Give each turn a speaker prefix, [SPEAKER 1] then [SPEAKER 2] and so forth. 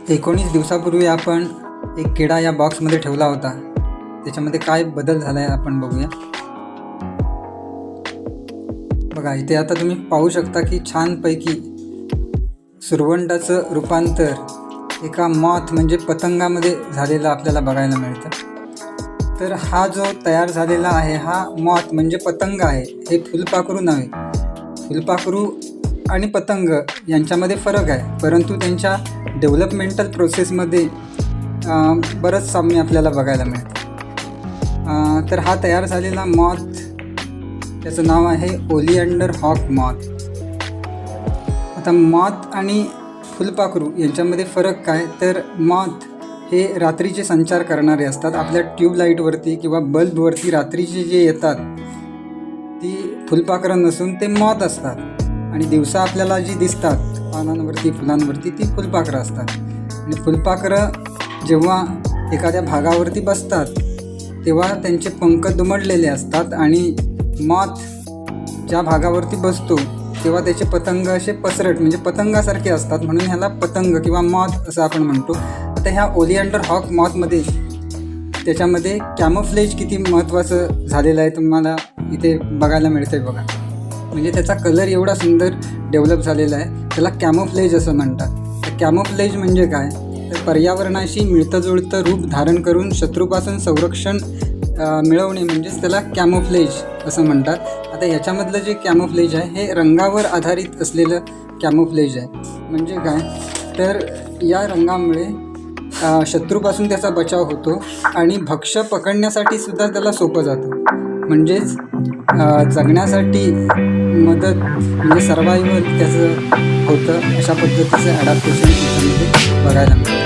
[SPEAKER 1] 19 दिवसापूर्वी आपण एक किडा या बॉक्समध्ये ठेवला होता. त्याच्यामध्ये काय बदल झाला आहे आपण बघूया. बघा, इथे आता तुम्ही पाहू शकता की छानपैकी सुरवंटाचं रूपांतर एका मॉथ म्हणजे पतंगामध्ये झालेलं आपल्याला बघायला मिळतं. तर हा जो तयार झालेला आहे हा मॉथ म्हणजे पतंग आहे. हे फुलपाखरू नव्हे. फुलपाखरू आणि पतंग यांच्यामध्ये फरक आहे, परंतु त्यांच्या डेव्हलपमेंटल प्रोसेसमध्ये बरंच साम्य आपल्याला बघायला मिळतं. तर हा तयार झालेला मॉथ, त्याचं नाव आहे ओलिएंडर हॉक मॉथ. आता मॉथ आणि फुलपाखरू यांच्यामध्ये फरक काय, तर मॉथ हे रात्रीचे संचार करणारे असतात. आपल्या ट्यूबलाईटवरती किंवा बल्बवरती रात्रीचे जे येतात ती फुलपाखरं नसून ते मॉथ असतात, आणि दिवसा आपल्याला जी दिसतात पानांवरती फुलांवरती ती फुलपाखरं असतात. आणि फुलपाखरं जेव्हा एखाद्या भागावरती बसतात तेव्हा त्यांचे पंख दुमडलेले असतात, आणि मॉथ ज्या भागावरती बसतो तेव्हा त्याचे पतंग असे पसरट म्हणजे पतंगासारखे असतात, म्हणून ह्याला पतंग किंवा मॉथ असं आपण म्हणतो. आता ह्या ओलिएंडर हॉक मॉथमध्ये त्याच्यामध्ये कॅमोफ्लेज किती महत्त्वाचं झालेलं आहे तुम्हाला इथे बघायला मिळतं आहे. बघा, म्हणजे त्याचा कलर एवढा सुंदर डेव्हलप झालेला आहे, त्याला कॅमोफ्लेज असं म्हणतात. तर कॅमोफ्लेज म्हणजे काय, तर पर्यावरणाशी मिळतं जुळतं रूप धारण करून शत्रूपासून संरक्षण मिळवणे म्हणजेच त्याला कॅमोफ्लेज असं म्हणतात. आता ह्याच्यामधलं जे कॅमोफ्लेज आहे हे रंगावर आधारित असलेलं कॅमोफ्लेज आहे. म्हणजे काय, तर या रंगामुळे शत्रूपासून त्याचा बचाव होतो आणि भक्ष्य पकडण्यासाठी सुद्धा त्याला सोपं जातं. म्हणजेच जगण्यासाठी मदत म्हणजे सर्वायवल त्याचं होतं. अशा पद्धतीचं ॲडॅप्टेशन त्याच्यामध्ये बघायला मिळतं.